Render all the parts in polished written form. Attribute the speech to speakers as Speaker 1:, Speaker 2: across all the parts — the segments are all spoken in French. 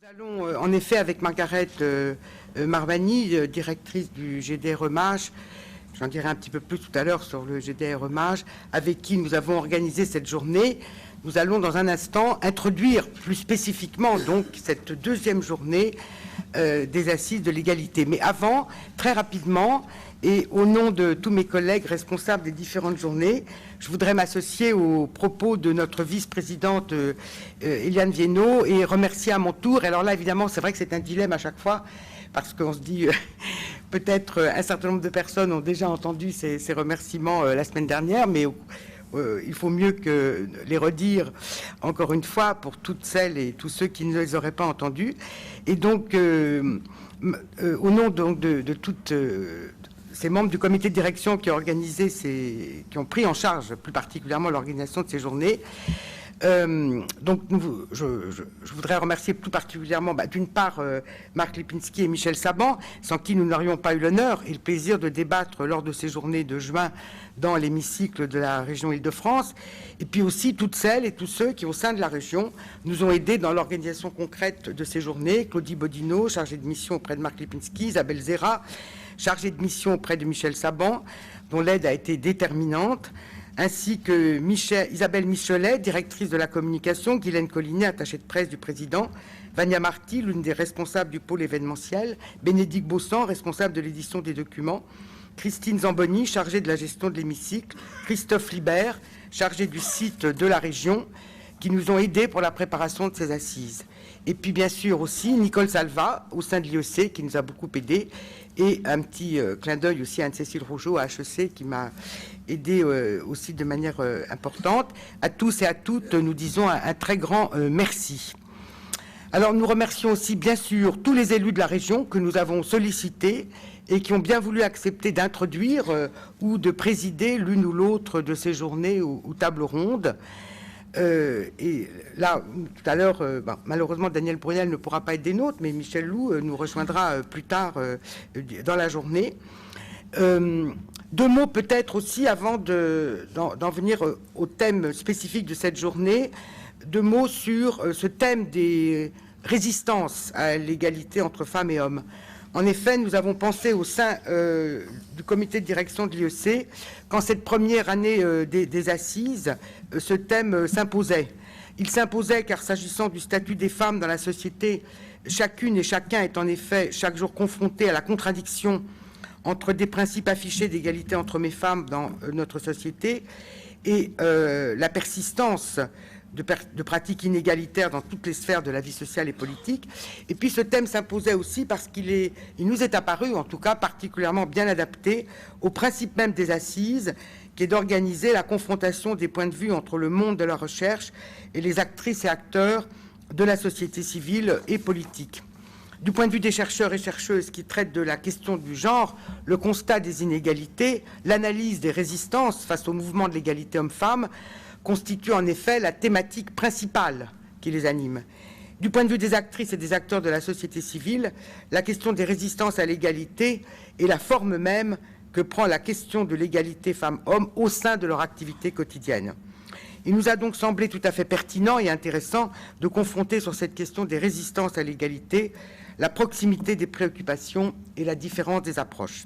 Speaker 1: Nous allons en effet avec Margaret Marvani, directrice du GDR EMAGE, j'en dirai un petit peu plus tout à l'heure sur le GDR EMAGE, avec qui nous avons organisé cette journée. Nous allons dans un instant introduire plus spécifiquement donc cette deuxième journée des assises de l'égalité. Mais avant, très rapidement, et au nom de tous mes collègues responsables des différentes journées, je voudrais m'associer aux propos de notre vice-présidente Eliane Viennot et remercier à mon tour. Et alors là, évidemment, c'est vrai que c'est un dilemme à chaque fois, parce qu'on se dit, peut-être un certain nombre de personnes ont déjà entendu ces remerciements la semaine dernière, mais il faut mieux que les redire encore une fois pour toutes celles et tous ceux qui ne les auraient pas entendus. Et donc, au nom donc, de toutes... ces membres du comité de direction qui ont organisé qui ont pris en charge plus particulièrement l'organisation de ces journées. Donc, je voudrais remercier tout particulièrement, d'une part, Marc Lipinski et Michel Saban, sans qui nous n'aurions pas eu l'honneur et le plaisir de débattre lors de ces journées de juin dans l'hémicycle de la région Île-de-France, et puis aussi toutes celles et tous ceux qui, au sein de la région, nous ont aidés dans l'organisation concrète de ces journées. Claudie Bodino, chargée de mission auprès de Marc Lipinski, Isabelle Zera, chargée de mission auprès de Michel Saban, dont l'aide a été déterminante, ainsi que Isabelle Michelet, directrice de la communication, Guylaine Collinet, attachée de presse du président, Vania Marty, l'une des responsables du pôle événementiel, Bénédicte Bossan, responsable de l'édition des documents, Christine Zamboni, chargée de la gestion de l'hémicycle, Christophe Libert, chargé du site de la région, qui nous ont aidés pour la préparation de ces assises. Et puis bien sûr aussi Nicole Salva, au sein de l'IEC, qui nous a beaucoup aidés, et un petit clin d'œil aussi à Anne-Cécile Rougeau à HEC, qui m'a aidé aussi de manière importante. À tous et à toutes, nous disons un très grand merci. Alors nous remercions aussi bien sûr tous les élus de la région que nous avons sollicités et qui ont bien voulu accepter d'introduire ou de présider l'une ou l'autre de ces journées ou tables rondes. Et là, tout à l'heure, malheureusement, Daniel Brunel ne pourra pas être des nôtres, mais Michel Loup nous rejoindra plus tard dans la journée. Deux mots peut-être aussi, avant d'en venir au thème spécifique de cette journée, deux mots sur ce thème des résistances à l'égalité entre femmes et hommes. En effet, nous avons pensé au sein du comité de direction de l'IEC qu'en cette première année des assises, ce thème s'imposait. Il s'imposait car s'agissant du statut des femmes dans la société, chacune et chacun est en effet chaque jour confronté à la contradiction entre des principes affichés d'égalité entre hommes et femmes dans notre société et la persistance de pratiques inégalitaires dans toutes les sphères de la vie sociale et politique. Et puis ce thème s'imposait aussi parce il nous est apparu, en tout cas, particulièrement bien adapté au principe même des assises, qui est d'organiser la confrontation des points de vue entre le monde de la recherche et les actrices et acteurs de la société civile et politique. Du point de vue des chercheurs et chercheuses qui traitent de la question du genre, le constat des inégalités, l'analyse des résistances face au mouvement de l'égalité homme-femme, constitue en effet la thématique principale qui les anime. Du point de vue des actrices et des acteurs de la société civile, la question des résistances à l'égalité est la forme même que prend la question de l'égalité femmes-hommes au sein de leur activité quotidienne. Il nous a donc semblé tout à fait pertinent et intéressant de confronter sur cette question des résistances à l'égalité la proximité des préoccupations et la différence des approches.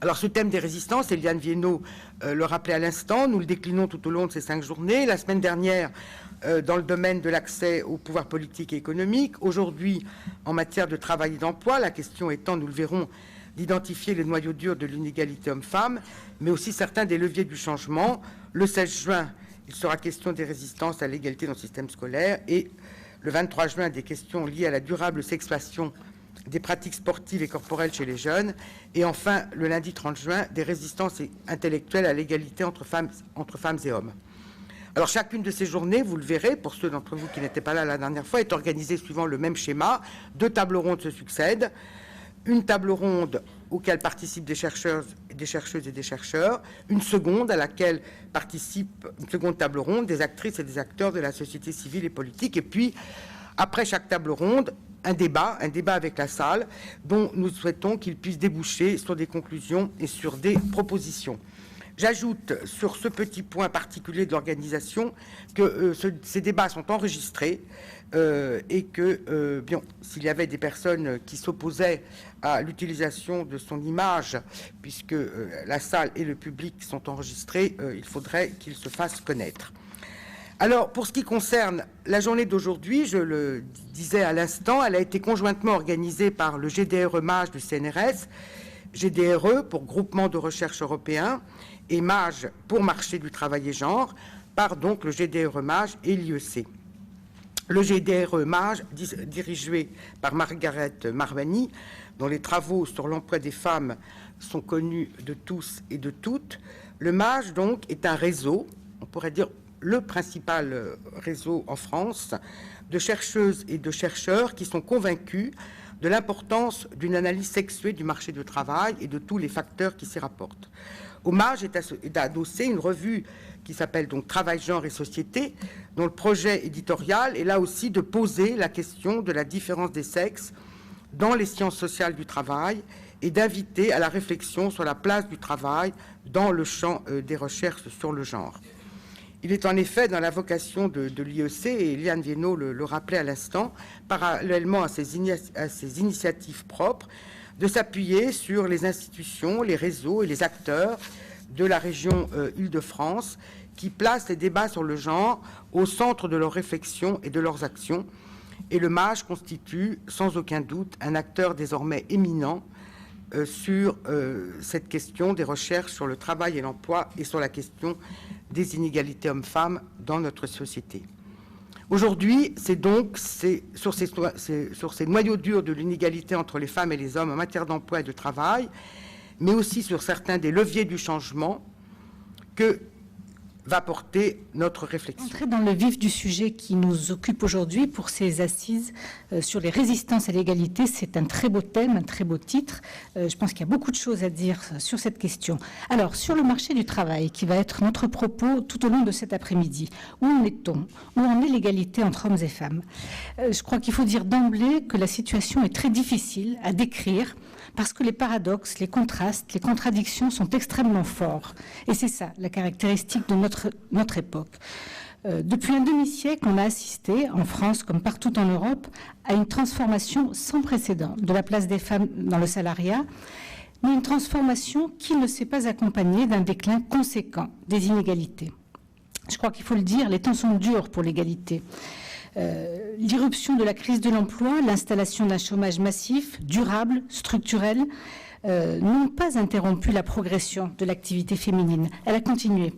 Speaker 1: Alors ce thème des résistances, Eliane Viennot le rappelait à l'instant, nous le déclinons tout au long de ces 5 journées. La semaine dernière, dans le domaine de l'accès au pouvoir politique et économique. Aujourd'hui, en matière de travail et d'emploi, la question étant, nous le verrons, d'identifier les noyaux durs de l'inégalité homme-femme, mais aussi certains des leviers du changement. Le 16 juin, il sera question des résistances à l'égalité dans le système scolaire et le 23 juin, des questions liées à la durable sexuation des pratiques sportives et corporelles chez les jeunes, et enfin, le lundi 30 juin, des résistances intellectuelles à l'égalité entre femmes et hommes. Alors, chacune de ces journées, vous le verrez, pour ceux d'entre vous qui n'étaient pas là la dernière fois, est organisée suivant le même schéma. 2 tables rondes se succèdent. Une table ronde auquel participent des chercheuses et des chercheurs, une seconde à laquelle participe une seconde table ronde des actrices et des acteurs de la société civile et politique, et puis, après chaque table ronde, un débat avec la salle, dont nous souhaitons qu'il puisse déboucher sur des conclusions et sur des propositions. J'ajoute sur ce petit point particulier de l'organisation que ces débats sont enregistrés et que, bien, s'il y avait des personnes qui s'opposaient à l'utilisation de son image, puisque la salle et le public sont enregistrés, il faudrait qu'ils se fassent connaître. Alors, pour ce qui concerne la journée d'aujourd'hui, je le disais à l'instant, elle a été conjointement organisée par le GDRE MAGE du CNRS, GDRE pour Groupement de recherche européen et MAGE pour Marché du travail et genre, par donc le GDRE MAGE et l'IEC. Le GDRE MAGE, dirigé par Margaret Marvani, dont les travaux sur l'emploi des femmes sont connus de tous et de toutes. Le MAGE, donc, est un réseau, on pourrait dire le principal réseau en France, de chercheuses et de chercheurs qui sont convaincus de l'importance d'une analyse sexuée du marché du travail et de tous les facteurs qui s'y rapportent. Au MAGE est adossée une revue qui s'appelle donc Travail, genre et société, dont le projet éditorial est là aussi de poser la question de la différence des sexes dans les sciences sociales du travail et d'inviter à la réflexion sur la place du travail dans le champ des recherches sur le genre. Il est en effet dans la vocation de l'IEC, et Eliane Viennot le rappelait à l'instant, parallèlement à ses initiatives propres, de s'appuyer sur les institutions, les réseaux et les acteurs de la région Île-de-France qui placent les débats sur le genre au centre de leurs réflexions et de leurs actions. Et le MAGE constitue sans aucun doute un acteur désormais éminent sur cette question des recherches sur le travail et l'emploi et sur la question des inégalités hommes-femmes dans notre société. Aujourd'hui, c'est sur ces noyaux durs de l'inégalité entre les femmes et les hommes en matière d'emploi et de travail, mais aussi sur certains des leviers du changement que va porter notre réflexion.
Speaker 2: Entrer dans le vif du sujet qui nous occupe aujourd'hui pour ces assises sur les résistances à l'égalité, c'est un très beau thème, un très beau titre. Je pense qu'il y a beaucoup de choses à dire sur cette question. Alors, sur le marché du travail, qui va être notre propos tout au long de cet après-midi, où en est-on? Où en est l'égalité entre hommes et femmes? Je crois qu'il faut dire d'emblée que la situation est très difficile à décrire, parce que les paradoxes, les contrastes, les contradictions sont extrêmement forts. Et c'est ça, la caractéristique de notre époque. Depuis un demi-siècle, on a assisté, en France comme partout en Europe, à une transformation sans précédent de la place des femmes dans le salariat, mais une transformation qui ne s'est pas accompagnée d'un déclin conséquent des inégalités. Je crois qu'il faut le dire, les temps sont durs pour l'égalité. L'irruption de la crise de l'emploi, l'installation d'un chômage massif, durable, structurel, n'ont pas interrompu la progression de l'activité féminine. Elle a continué.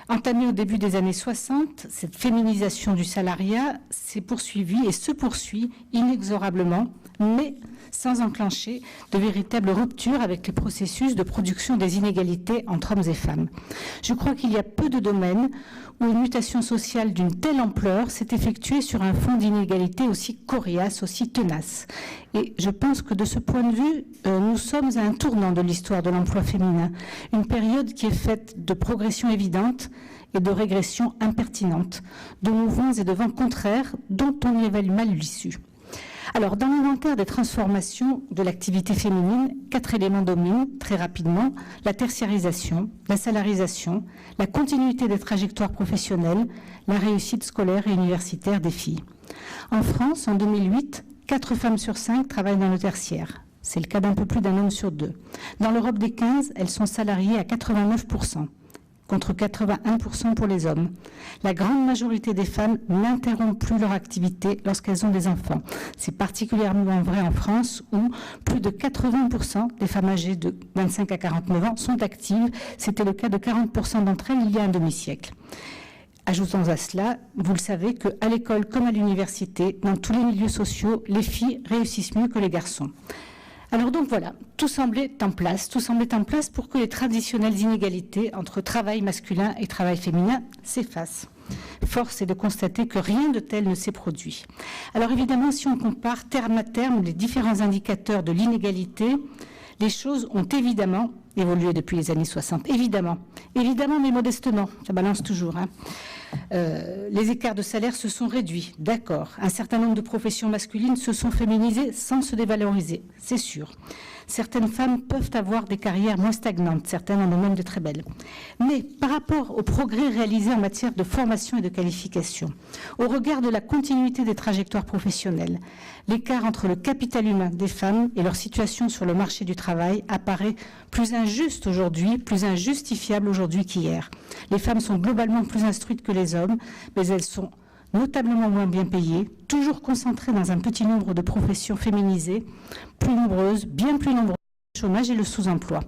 Speaker 2: Entamée au début des années 60, cette féminisation du salariat s'est poursuivie et se poursuit inexorablement, mais sans enclencher de véritables ruptures avec les processus de production des inégalités entre hommes et femmes. Je crois qu'il y a peu de domaines où une mutation sociale d'une telle ampleur s'est effectuée sur un fond d'inégalité aussi coriace, aussi tenace. Et je pense que de ce point de vue, nous sommes à un tournant de l'histoire de l'emploi féminin, une période qui est faite de progression évidente et de régression impertinente, de mouvements et de vents contraires dont on y évalue mal l'issue. Alors, dans l'inventaire des transformations de l'activité féminine, 4 éléments dominent très rapidement: la tertiarisation, la salarisation, la continuité des trajectoires professionnelles, la réussite scolaire et universitaire des filles. En France, en 2008, 4 femmes sur 5 travaillent dans le tertiaire. C'est le cas d'un peu plus d'un homme sur 2. Dans l'Europe des 15, elles sont salariées à 89%. Contre 81% pour les hommes. La grande majorité des femmes n'interrompent plus leur activité lorsqu'elles ont des enfants. C'est particulièrement vrai en France où plus de 80% des femmes âgées de 25 à 49 ans sont actives. C'était le cas de 40% d'entre elles il y a un demi-siècle. Ajoutons à cela, vous le savez, qu'à l'école comme à l'université, dans tous les milieux sociaux, les filles réussissent mieux que les garçons. Alors donc voilà, tout semblait en place pour que les traditionnelles inégalités entre travail masculin et travail féminin s'effacent. Force est de constater que rien de tel ne s'est produit. Alors évidemment, si on compare terme à terme les différents indicateurs de l'inégalité, les choses ont évidemment évolué depuis les années 60. Évidemment, mais modestement, ça balance toujours. Les écarts de salaire se sont réduits, d'accord. Un certain nombre de professions masculines se sont féminisées sans se dévaloriser, c'est sûr. Certaines femmes peuvent avoir des carrières moins stagnantes, certaines en ont même de très belles. Mais par rapport aux progrès réalisés en matière de formation et de qualification, au regard de la continuité des trajectoires professionnelles, l'écart entre le capital humain des femmes et leur situation sur le marché du travail apparaît plus injuste aujourd'hui, plus injustifiable aujourd'hui qu'hier. Les femmes sont globalement plus instruites que les hommes, mais elles sont notablement moins bien payées, toujours concentrées dans un petit nombre de professions féminisées, plus nombreuses, bien plus nombreuses, le chômage et le sous-emploi.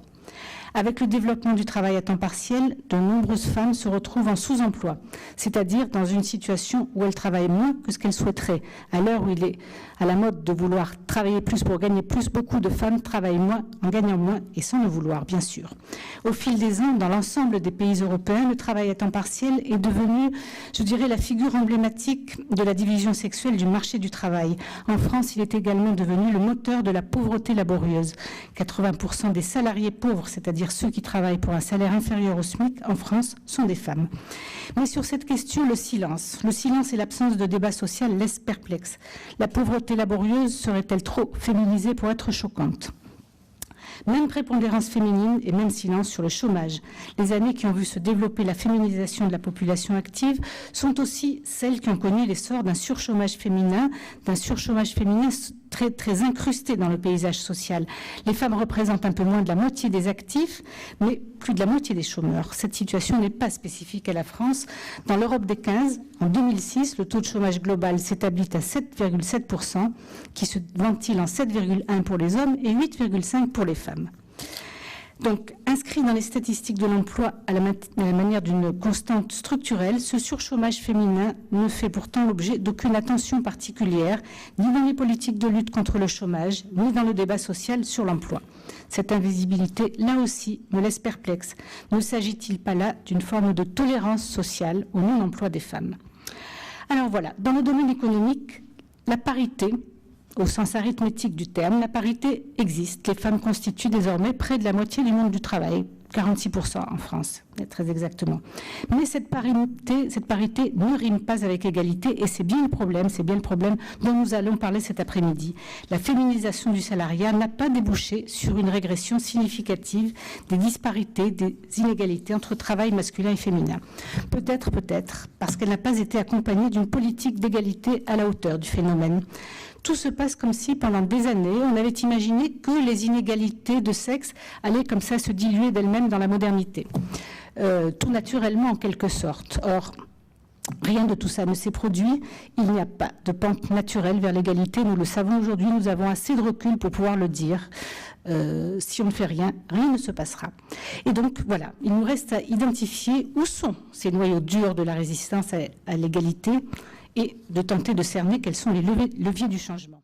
Speaker 2: Avec le développement du travail à temps partiel, de nombreuses femmes se retrouvent en sous-emploi, c'est-à-dire dans une situation où elles travaillent moins que ce qu'elles souhaiteraient. À l'heure où il est à la mode de vouloir travailler plus pour gagner plus, beaucoup de femmes travaillent moins en gagnant moins et sans le vouloir, bien sûr. Au fil des ans, dans l'ensemble des pays européens, le travail à temps partiel est devenu, je dirais, la figure emblématique de la division sexuelle du marché du travail. En France, il est également devenu le moteur de la pauvreté laborieuse. 80% des salariés pauvres, c'est-à-dire ceux qui travaillent pour un salaire inférieur au SMIC en France, sont des femmes. Mais sur cette question, le silence et l'absence de débat social laissent perplexe. La pauvreté laborieuse serait-elle trop féminisée pour être choquante ? Même prépondérance féminine et même silence sur le chômage. Les années qui ont vu se développer la féminisation de la population active sont aussi celles qui ont connu l'essor d'un surchômage féminin très, très incrusté dans le paysage social. Les femmes représentent un peu moins de la moitié des actifs, mais plus de la moitié des chômeurs. Cette situation n'est pas spécifique à la France. Dans l'Europe des 15, en 2006, le taux de chômage global s'établit à 7,7%, qui se ventile en 7,1% pour les hommes et 8,5% pour les femmes. Donc, inscrit dans les statistiques de l'emploi à la manière d'une constante structurelle, ce surchômage féminin ne fait pourtant l'objet d'aucune attention particulière, ni dans les politiques de lutte contre le chômage, ni dans le débat social sur l'emploi. Cette invisibilité, là aussi, me laisse perplexe. Ne s'agit-il pas là d'une forme de tolérance sociale au non-emploi des femmes ? Alors voilà, dans le domaine économique, la parité, au sens arithmétique du terme, la parité existe. Les femmes constituent désormais près de la moitié du monde du travail, 46% en France, très exactement. Mais cette parité ne rime pas avec égalité et c'est bien le problème dont nous allons parler cet après-midi. La féminisation du salariat n'a pas débouché sur une régression significative des disparités, des inégalités entre travail masculin et féminin. Peut-être, parce qu'elle n'a pas été accompagnée d'une politique d'égalité à la hauteur du phénomène. Tout se passe comme si, pendant des années, on avait imaginé que les inégalités de sexe allaient comme ça se diluer d'elles-mêmes dans la modernité. Tout naturellement, en quelque sorte. Or, rien de tout ça ne s'est produit. Il n'y a pas de pente naturelle vers l'égalité. Nous le savons aujourd'hui, nous avons assez de recul pour pouvoir le dire. Si on ne fait rien, rien ne se passera. Et donc, voilà, il nous reste à identifier où sont ces noyaux durs de la résistance à l'égalité et de tenter de cerner quels sont les leviers du changement.